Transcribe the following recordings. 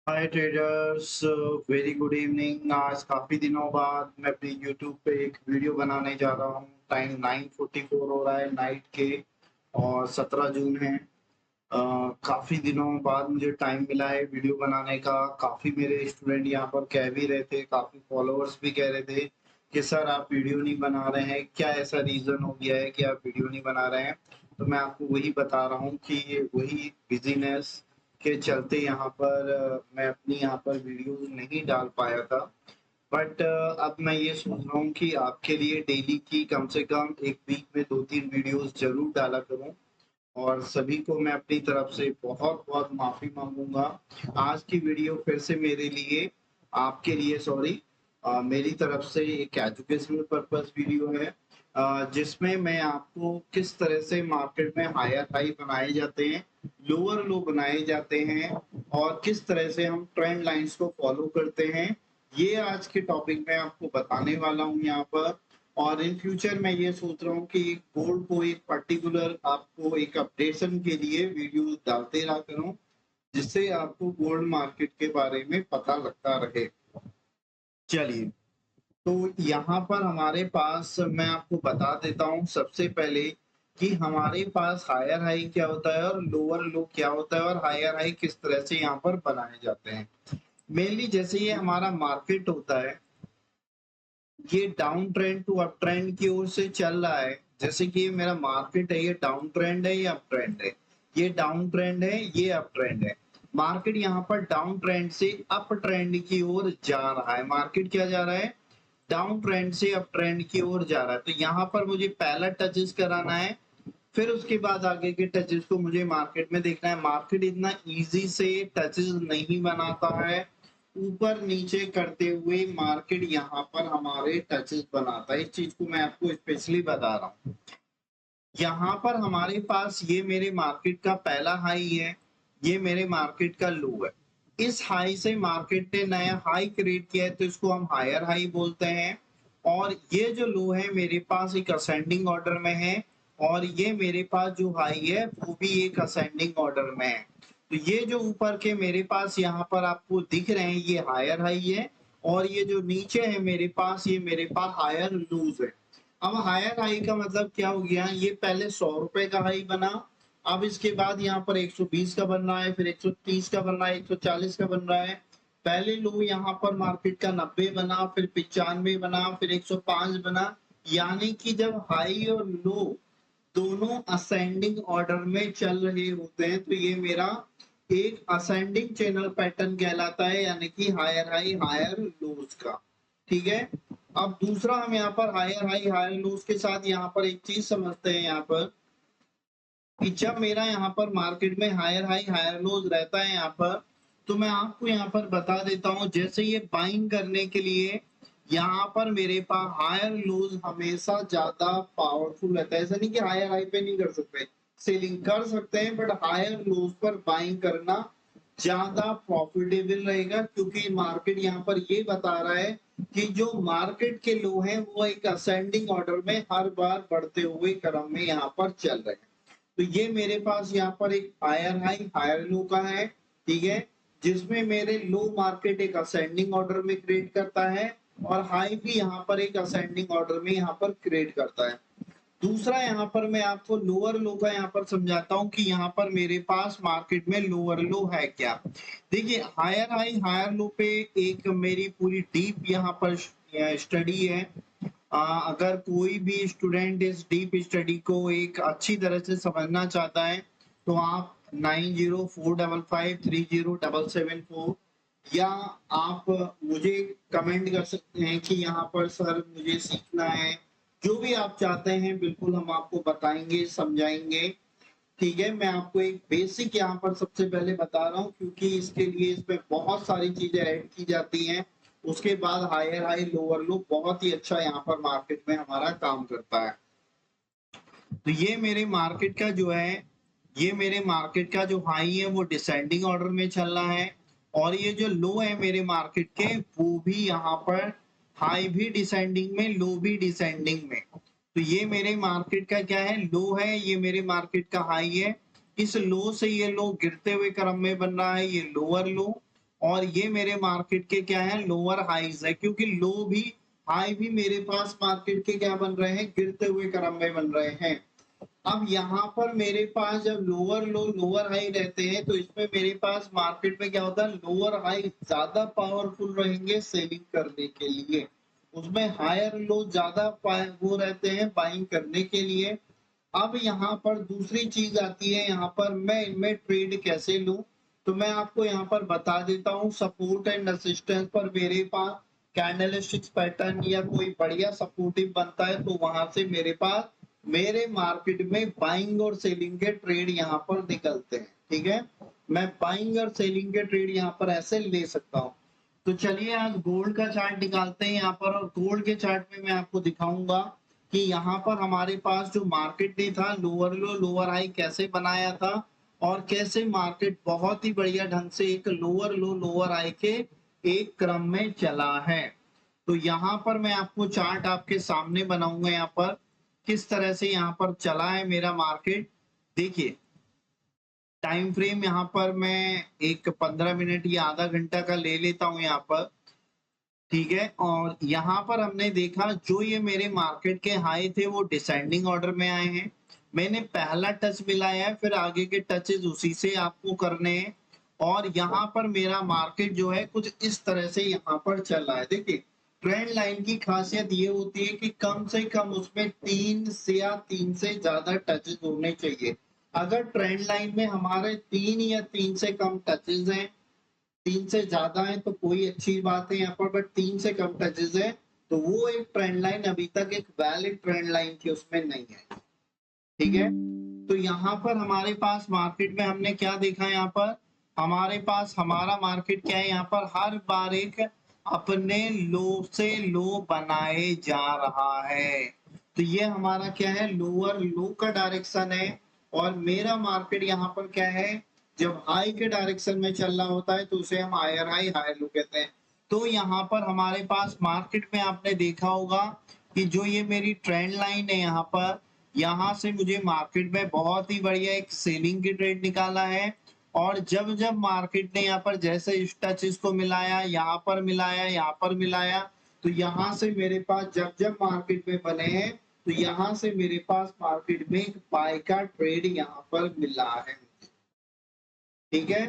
हाय traders, very good evening. आज काफ़ी दिनों बाद मैं अपनी यूट्यूब पे एक वीडियो बनाने जा रहा हूँ। टाइम 9:44 हो रहा है नाइट के और 17 जून है। काफ़ी दिनों बाद मुझे टाइम मिला है वीडियो बनाने का। काफ़ी मेरे स्टूडेंट यहाँ पर कह भी रहे थे, काफ़ी फॉलोअर्स भी कह रहे थे कि सर आप वीडियो नहीं बना रहे हैं, क्या ऐसा रीज़न हो गया है कि आप वीडियो नहीं बना रहे हैं? तो मैं आपको वही बता रहा हूँ कि ये वही बिज़ीनेस के चलते यहाँ पर मैं अपनी यहाँ पर वीडियोज़ नहीं डाल पाया था। बट अब मैं ये सोच रहा हूँ कि आपके लिए डेली की कम से कम 1 वीक में 2-3 वीडियोज़ ज़रूर डाला करूँ। और सभी को मैं अपनी तरफ से बहुत-बहुत माफ़ी माँगूँगा। आज की वीडियो फिर से मेरे लिए आपके लिए सॉरी मेरी तरफ से एक एजुकेशनल पर्पज़ वीडियो है, जिसमें मैं आपको किस तरह से मार्केट में हायर हाई बनाए जाते हैं, लोअर लो बनाए जाते हैं और किस तरह से हम ट्रेंड लाइन्स को फ़ॉलो करते हैं, ये आज के टॉपिक में आपको बताने वाला हूँ यहाँ पर। और इन फ्यूचर मैं ये सोच रहा हूँ कि गोल्ड को एक पर्टिकुलर आपको एक अपडेशन के लिए वीडियो डालते रहा करूँ, जिससे आपको गोल्ड मार्केट के बारे में पता लगता रहे। चलिए, तो यहाँ पर हमारे पास मैं आपको बता देता हूँ सबसे पहले कि हमारे पास हायर हाई क्या होता है और लोअर लो क्या होता है और हायर हाई किस तरह से यहाँ पर बनाए जाते हैं। मेनली जैसे ये हमारा मार्केट होता है, ये down trend to up trend की ओर से चल रहा है। जैसे कि ये मेरा मार्केट है, ये डाउन ट्रेंड है, ये अप ट्रेंड है। ये डाउन ट्रेंड है, ये अप ट्रेंड है। मार्केट यहाँ पर डाउन ट्रेंड से अप ट्रेंड की ओर जा रहा है। मार्केट क्या जा रहा है? डाउन ट्रेंड से अप ट्रेंड की ओर जा रहा है। तो यहाँ पर मुझे पहला टचेस कराना है, फिर उसके बाद आगे के टचेस को मुझे मार्केट में देखना है। मार्केट इतना ईज़ी से टचेस नहीं बनाता है। ऊपर-नीचे करते हुए मार्केट यहाँ पर हमारे टचेस बनाता है। इस चीज़ को मैं आपको स्पेशली बता रहा हूँ। यहाँ पर हमारे पास ये मेरे मार्केट का पहला हाई है, ये मेरे मार्केट का लो है। इस हाई से मार्केट ने नया हाई क्रिएट किया है तो इसको हम हायर हाई बोलते हैं। और ये जो लो है मेरे पास एक असेंडिंग ऑर्डर में है और ये मेरे पास जो हाई है वो भी एक असेंडिंग ऑर्डर में है। तो ये जो ऊपर के मेरे पास यहाँ पर आपको दिख रहे हैं ये हायर हाई है और ये जो नीचे है मेरे पास ये मेरे पास हायर लोज है। अब हायर हाई का मतलब क्या हो गया? ये पहले ₹100 का हाई बना, अब इसके बाद यहाँ पर 120 का बन रहा है, फिर 130 का बन रहा है, 140 का बन रहा है। पहले लो यहाँ पर मार्केट का 90 बना, फिर 95 बना, फिर 105 बना। यानी कि जब हाई और लो दोनों असेंडिंग ऑर्डर में चल रहे होते हैं, तो ये मेरा एक असेंडिंग चैनल पैटर्न कहलाता है, यानी कि हायर हाई, हायर लोज का। ठीक है? अब दूसरा हम यहाँ पर हायर हाई, हायर लोज के साथ यहाँ पर एक चीज़ समझते हैं यहाँ पर कि जब मेरा यहाँ पर मार्केट में हायर हाई, हायर लोज रहता है यहाँ पर, तो मैं आपको यहाँ पर बता देता हूँ, जैसे ये बाइंग करने के लिए यहाँ पर मेरे पास हायर लोज हमेशा ज़्यादा पावरफुल रहता है। ऐसा नहीं कि हायर हाई पे नहीं कर सकते, सेलिंग कर सकते हैं, बट हायर लोज पर बाइंग करना ज़्यादा प्रॉफिटेबल रहेगा, क्योंकि मार्केट यहाँ पर ये बता रहा है कि जो मार्केट के लो हैं वो एक असेंडिंग ऑर्डर में हर बार बढ़ते हुए क्रम में यहाँ पर चल रहे हैं। तो ये मेरे पास यहाँ पर एक हायर हाई, हायर लो का है, ठीक है? जिसमें मेरे लो मार्केट एक असेंडिंग ऑर्डर में क्रिएट करता है और हाई भी यहाँ पर एक असेंडिंग ऑर्डर में यहाँ पर क्रिएट करता है। दूसरा यहाँ पर मैं आपको लोअर लो का यहाँ पर समझाता हूँ कि यहाँ पर मेरे पास मार्केट में लोअर लो है क्या। देखिए, हायर हाई हायर लो पे एक मेरी पूरी डीप यहाँ पर स्टडी है। अगर कोई भी स्टूडेंट इस डीप स्टडी को एक अच्छी तरह से समझना चाहता है तो आप 9045530774 या आप मुझे कमेंट कर सकते हैं कि यहाँ पर सर मुझे सीखना है। जो भी आप चाहते हैं बिल्कुल हम आपको बताएंगे, समझाएंगे। ठीक है, मैं आपको एक बेसिक यहाँ पर सबसे पहले बता रहा हूँ, क्योंकि इसके लिए इसमें बहुत सारी चीजें ऐड की जाती हैं। उसके बाद हायर हाई लोअर लो बहुत ही अच्छा यहाँ पर मार्केट में हमारा काम करता है। तो ये मेरे मार्केट का जो है, ये मेरे मार्केट का जो हाई है वो डिसेंडिंग ऑर्डर में चल रहा है और ये जो लो है मेरे मार्केट के वो भी यहाँ पर हाई भी डिसेंडिंग में, लो भी डिसेंडिंग में। तो ये मेरे मार्केट का क्या है? लो है, ये मेरे मार्केट का हाई है। इस लो से ये लो गिरते हुए क्रम में बन रहा है, ये लोअर लो। और ये मेरे मार्केट के क्या है, लोअर हाईज है, क्योंकि लो भी हाई भी मेरे पास मार्केट के क्या बन रहे हैं, गिरते हुए क्रम में बन रहे हैं। अब यहाँ पर मेरे पास जब लोअर लो लोअर हाई रहते हैं तो इसमें मेरे पास मार्केट में क्या होता है, लोअर हाई ज्यादा पावरफुल रहेंगे सेलिंग करने के लिए, उसमें हायर लो ज्यादा वो रहते हैं बाइंग करने के लिए। अब यहाँ पर दूसरी चीज आती है, यहाँ पर मैं इनमें ट्रेड कैसे लूं, तो मैं आपको यहाँ पर बता देता हूँ। सपोर्ट एंड रेजिस्टेंस पर मेरे पास कैंडलस्टिक्स पैटर्न या कोई बढ़िया सपोर्टिव बनता है तो वहां से मेरे पास मेरे मार्केट में बाइंग और सेलिंग के ट्रेड यहाँ पर निकलते हैं। ठीक है, मैं बाइंग और सेलिंग के ट्रेड यहाँ पर ऐसे ले सकता हूँ। तो चलिए आज गोल्ड का चार्ट निकालते हैं यहाँ पर, और गोल्ड के चार्ट में मैं आपको दिखाऊंगा कि यहाँ पर हमारे पास जो मार्केट ने था लोअर लो लोअर हाई कैसे बनाया था, और कैसे मार्केट बहुत ही बढ़िया ढंग से एक लोअर लो लोअर हाई के एक क्रम में चला है। तो यहाँ पर मैं आपको चार्ट आपके सामने बनाऊंगा, यहाँ पर किस तरह से यहाँ पर चला है मेरा मार्केट। देखिए टाइम फ्रेम यहाँ पर मैं एक 15 मिनट या आधा घंटा का ले लेता हूँ यहाँ पर। ठीक है, और यहाँ पर हमने देखा जो ये मेरे मार्केट के हाई थे वो डिसेंडिंग ऑर्डर में आए हैं। मैंने पहला टच मिलाया है, फिर आगे के टचेस उसी से आपको करने हैं। और यहाँ पर मेरा मार्केट जो है कुछ इस तरह से यहाँ पर चल रहा है। देखिए ट्रेंड लाइन की खासियत ये होती है कि कम से कम उसमें 3 से ज्यादा टचेस होने चाहिए। अगर ट्रेंड लाइन में हमारे 3 से कम टचेस हैं, 3 से ज्यादा है तो कोई अच्छी बात है यहाँ पर, बट 3 से कम टचेस है तो वो एक ट्रेंड लाइन अभी तक एक वैलिड ट्रेंड लाइन थी, उसमें नहीं है। ठीक है, तो यहाँ पर हमारे पास मार्केट में हमने क्या देखा, यहाँ पर हमारे पास हमारा मार्केट क्या है, यहाँ पर हर बार एक अपने लो से लो बनाए जा रहा है। तो ये हमारा क्या है, लोअर लो का डायरेक्शन है। और मेरा मार्केट यहाँ पर क्या है, जब हाई के डायरेक्शन में चल रहा होता है तो उसे हम हायर हाई हायर लो कहते हैं। तो यहाँ पर हमारे पास मार्केट में आपने देखा होगा कि जो ये मेरी ट्रेंड लाइन है, यहाँ पर यहाँ से मुझे मार्केट में बहुत ही बढ़िया एक सेलिंग की ट्रेड निकाला है। और जब जब मार्केट ने यहाँ पर जैसे इस टच इसको मिलाया, यहाँ पर मिलाया, यहाँ पर मिलाया, तो यहाँ से मेरे पास जब जब मार्केट में बने हैं तो यहाँ से मेरे पास मार्केट में एक बाय का ट्रेड यहाँ पर मिला है। ठीक है,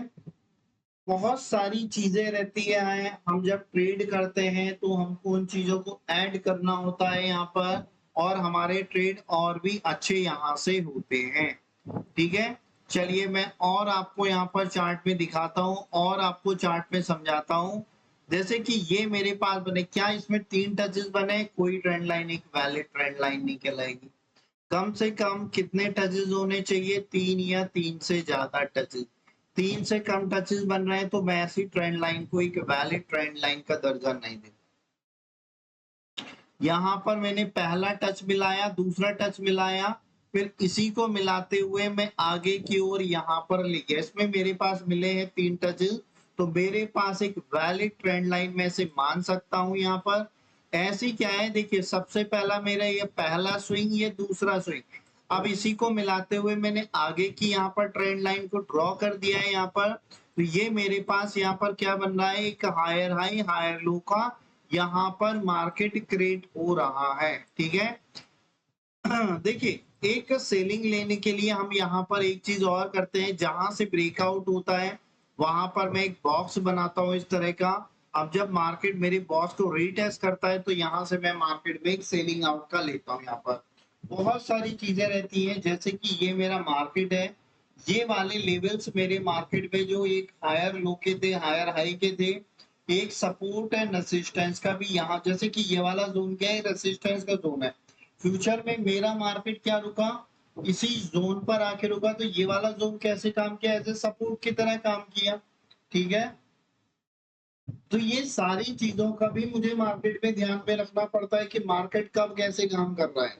बहुत सारी चीजें रहती है, हम जब ट्रेड करते हैं तो हमको उन चीजों को ऐड करना होता है यहाँ पर, और हमारे ट्रेड और भी अच्छे यहाँ से होते हैं। ठीक है, चलिए मैं और आपको यहाँ पर चार्ट में दिखाता हूँ और आपको चार्ट में समझाता हूँ। जैसे कि ये मेरे पास बने, क्या इसमें 3 टचेस बने, कोई ट्रेंड लाइन एक वैलिड ट्रेंड लाइन नहीं कहलाएगी। कम से कम कितने टचेस होने चाहिए, 3 या 3 से ज्यादा टचेस। 3 से कम टचेस बन रहे हैं तो मैं ऐसी ट्रेंड लाइन को एक वैलिड ट्रेंड लाइन का दर्जा नहीं दूंगा। यहाँ पर मैंने पहला टच मिलाया, दूसरा टच मिलाया, फिर इसी को मिलाते हुए मैं आगे की ओर यहाँ पर ले गया। इसमें मेरे पास मिले हैं 3 टचेस, तो मेरे पास एक वैलिड ट्रेंड लाइन में से मान सकता हूँ। यहाँ पर ऐसी क्या है, देखिए सबसे पहला मेरा ये पहला स्विंग, ये दूसरा स्विंग, अब इसी को मिलाते हुए मैंने आगे की यहाँ पर ट्रेंड लाइन को ड्रॉ कर दिया है यहाँ पर। तो ये मेरे पास यहाँ पर क्या बन रहा है, एक हायर हाई हायर लो का यहाँ पर मार्केट क्रिएट हो रहा है। ठीक है, देखिए एक सेलिंग लेने के लिए हम यहाँ पर एक चीज और करते हैं, जहां से ब्रेकआउट होता है वहां पर मैं एक बॉक्स बनाता हूँ इस तरह का। अब जब मार्केट मेरे बॉक्स को रीटेस्ट करता है तो यहाँ से मैं मार्केट में एक सेलिंग आउट का लेता हूँ। यहाँ पर बहुत सारी चीजें रहती हैं, जैसे कि ये मेरा मार्केट है, ये वाले लेवल्स मेरे मार्केट में जो एक हायर लो के थे हायर हाई के थे, एक सपोर्ट एंड रेसिस्टेंस का भी यहाँ, जैसे कि ये वाला जोन क्या है, रेसिस्टेंस का जोन है। फ्यूचर में मेरा मार्केट क्या रुका, इसी जोन पर आके रुका, तो ये वाला जोन कैसे काम किया, एज ए सपोर्ट की तरह काम किया। ठीक है, तो ये सारी चीजों का भी मुझे मार्केट में ध्यान में रखना पड़ता है कि मार्केट कब कैसे काम कर रहा है।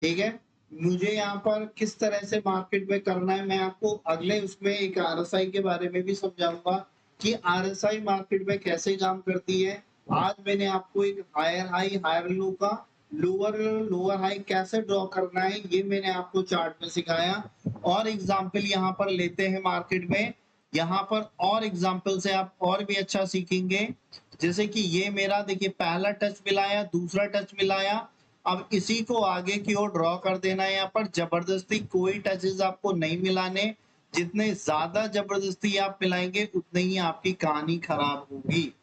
ठीक है, मुझे यहाँ पर किस तरह से मार्केट में करना है, मैं आपको अगले उसमें एक आरएसआई के बारे में भी समझाऊंगा कि आरएसआई मार्केट में कैसे काम करती है। आज मैंने आपको एक हायर हाई हायर लो का लोअर लोअर हाई कैसे ड्रॉ करना है ये मैंने आपको चार्ट में सिखाया। और एग्जांपल यहाँ पर लेते हैं मार्केट में, यहाँ पर और एग्जाम्पल से आप और भी अच्छा सीखेंगे। जैसे कि ये मेरा देखिए पहला टच मिलाया, दूसरा टच मिलाया, अब इसी को आगे की ओर ड्रॉ कर देना है। यहाँ पर जबरदस्ती कोई टचेस आपको नहीं मिलाने, जितने ज्यादा जबरदस्ती आप मिलाएंगे उतने ही आपकी कहानी खराब होगी।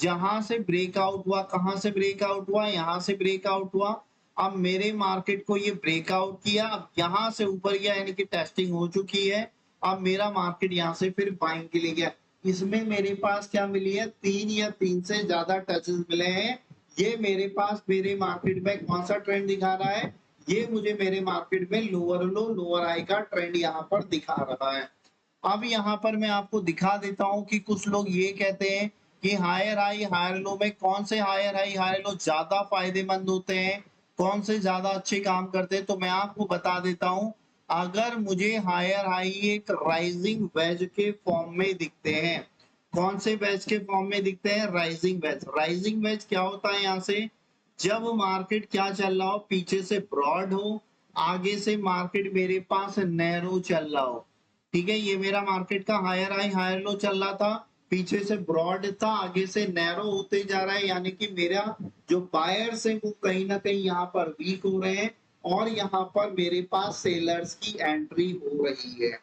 जहां से ब्रेकआउट हुआ, कहां से ब्रेकआउट हुआ, यहाँ से ब्रेकआउट हुआ। अब मेरे मार्केट को ये ब्रेकआउट किया, अब यहाँ से ऊपर गया यानी कि टेस्टिंग हो चुकी है। अब मेरा मार्केट यहाँ से फिर बाइंग के लिए गया। इसमें मेरे पास क्या मिली है, 3 या 3 से ज्यादा टचेस मिले हैं। ये मेरे पास मेरे मार्केट में कौन सा ट्रेंड दिखा रहा है, ये मुझे मेरे मार्केट में लोअर लो लोअर हाई का ट्रेंड यहाँ पर दिखा रहा है। अब यहाँ पर मैं आपको दिखा देता हूँ कि कुछ लोग ये कहते हैं कि हायर हाई हायर लो में कौन से हायर हाई हायर लो ज्यादा फायदेमंद होते हैं, कौन से ज्यादा अच्छे काम करते हैं। तो मैं आपको बता देता हूँ, अगर मुझे हायर हाई एक राइजिंग वेज के फॉर्म में दिखते हैं, कौन से वेज के फॉर्म में दिखते हैं, राइजिंग वेज। राइजिंग वेज क्या होता है, यहाँ से जब मार्केट क्या चल रहा हो, पीछे से ब्रॉड हो, आगे से मार्केट मेरे पास नैरो चल रहा हो। ठीक है, ये मेरा मार्केट का हायर हाई हायर लो चल रहा था, पीछे से ब्रॉड था, आगे से नैरो होते जा रहा है, यानी कि मेरा जो बायर्स है वो कहीं ना कहीं यहाँ पर वीक हो रहे हैं और यहाँ पर मेरे पास सेलर्स की एंट्री हो रही है।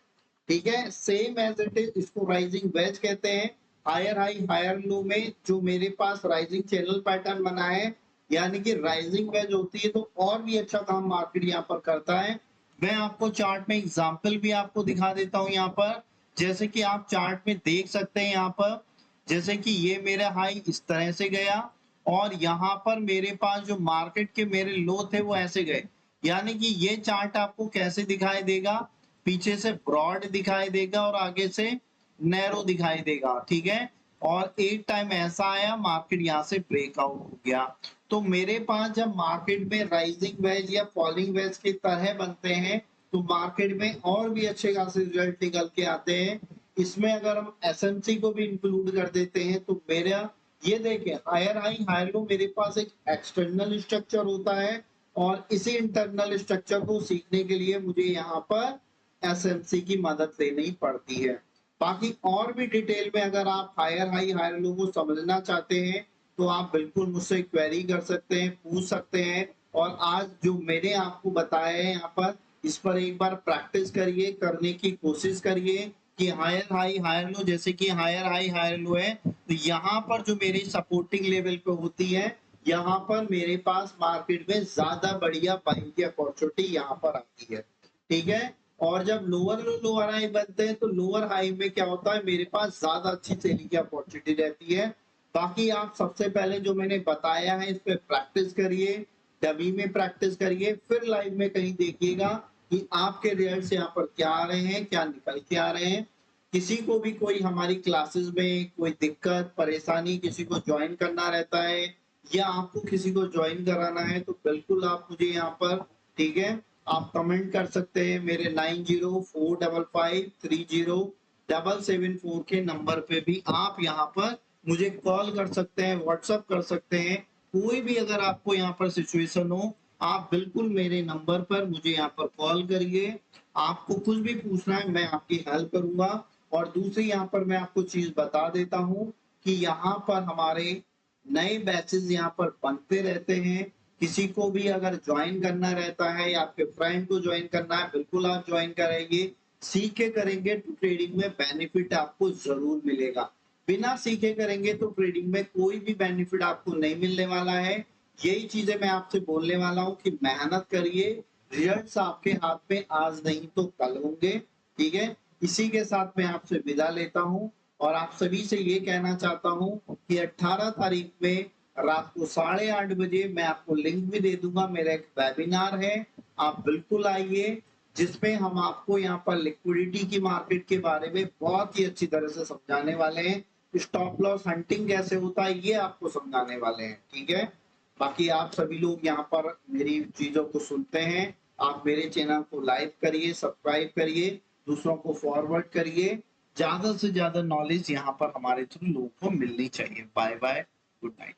ठीक है, सेम एज इट इज, इसको राइजिंग वेज कहते हैं। हायर हाई हायर लो में जो मेरे पास राइजिंग चैनल पैटर्न बना है, यानी कि राइजिंग वेज होती है, तो और भी अच्छा काम मार्केट यहाँ पर करता है। मैं आपको चार्ट में एग्जांपल भी आपको दिखा देता हूं यहाँ पर। जैसे कि आप चार्ट में देख सकते हैं यहाँ पर, जैसे कि ये मेरा हाई इस तरह से गया और यहाँ पर मेरे पास जो मार्केट के मेरे लो थे वो ऐसे गए। यानी कि ये चार्ट आपको कैसे दिखाई देगा, पीछे से ब्रॉड दिखाई देगा और आगे से नैरो दिखाई देगा। ठीक है, और एक टाइम ऐसा आया मार्केट यहाँ से ब्रेकआउट हो गया। तो मेरे पास जब मार्केट में राइजिंग वेज या फॉलिंग वेज की तरह बनते हैं तो मार्केट में और भी अच्छे खासे रिजल्ट निकल के आते हैं। इसमें अगर हम एसएमसी को भी इंक्लूड कर देते हैं तो मेरा ये देखें, हायर हाई हायर लो मेरे पास एक एक्सटर्नल स्ट्रक्चर होता है और इसी इंटरनल स्ट्रक्चर को सीखने के लिए मुझे यहाँ पर एसएमसी की मदद लेनी पड़ती है। बाकी और भी डिटेल में अगर आप हायर हाई हायर लो को समझना चाहते हैं तो आप बिल्कुल मुझसे क्वेरी कर सकते हैं, पूछ सकते हैं। और आज जो मैंने आपको बताया है यहाँ पर, इस पर एक बार प्रैक्टिस करिए, करने की कोशिश करिए कि हायर हाई हायर लो, जैसे कि हायर हाई हायर लो है तो यहाँ पर जो मेरी सपोर्टिंग लेवल पे होती है, यहाँ पर मेरे पास मार्केट में ज्यादा बढ़िया बाइंग की अपॉर्चुनिटी यहाँ पर आती है। ठीक है, और जब लोअर लो लोअर हाई बनते हैं तो लोअर हाई में क्या होता है, मेरे पास ज्यादा अच्छी सेलिंग की अपॉर्चुनिटी रहती है। बाकी आप सबसे पहले जो मैंने बताया है इस पे प्रैक्टिस करिए, डमी में प्रैक्टिस करिए, फिर लाइव में कहीं देखिएगा कि आपके रिजल्ट्स यहाँ पर क्या आ रहे हैं, क्या निकल के आ रहे हैं। किसी को भी कोई हमारी क्लासेस में कोई दिक्कत परेशानी, किसी को ज्वाइन करना रहता है या आपको किसी को ज्वाइन कराना है तो बिल्कुल आप मुझे यहाँ पर, ठीक है, आप कमेंट कर सकते हैं मेरे 9045530774 के नंबर पे भी आप यहाँ पर मुझे कॉल कर सकते हैं, व्हाट्सएप कर सकते हैं। कोई भी अगर आपको यहाँ पर सिचुएशन हो, आप बिल्कुल मेरे नंबर पर मुझे यहाँ पर कॉल करिए। आपको कुछ भी पूछना है मैं आपकी हेल्प करूंगा। और दूसरी यहाँ पर मैं आपको चीज बता देता हूँ कि यहाँ पर हमारे नए बैचेस यहाँ पर बनते रहते हैं। किसी को भी अगर ज्वाइन करना रहता है या आपके फ्रेंड को ज्वाइन करना है, बिल्कुल आप ज्वाइन करेंगे। सीख के करेंगे तो ट्रेडिंग में बेनिफिट आपको जरूर मिलेगा। बिना सीखे करेंगे तो ट्रेडिंग में कोई भी बेनिफिट आपको नहीं मिलने वाला है। यही चीजें मैं आपसे बोलने वाला हूँ कि मेहनत करिए, रिजल्ट्स आपके हाथ में आज नहीं तो कल होंगे। ठीक है, इसी के साथ मैं आपसे विदा लेता हूँ और आप सभी से ये कहना चाहता हूँ कि 18 तारीख में रात को 8:30 बजे मैं आपको लिंक भी दे दूंगा, मेरा एक वेबिनार है, आप बिल्कुल आइए, जिसमें हम आपको यहाँ पर लिक्विडिटी की मार्केट के बारे में बहुत ही अच्छी तरह से समझाने वाले हैं। स्टॉप लॉस हंटिंग कैसे होता है ये आपको समझाने वाले हैं। ठीक है, बाकी आप सभी लोग यहाँ पर मेरी चीजों को सुनते हैं, आप मेरे चैनल को लाइक करिए, सब्सक्राइब करिए, दूसरों को फॉरवर्ड करिए। ज्यादा से ज्यादा नॉलेज यहाँ पर हमारे थ्रू लोगों को मिलनी चाहिए। Bye bye, good night.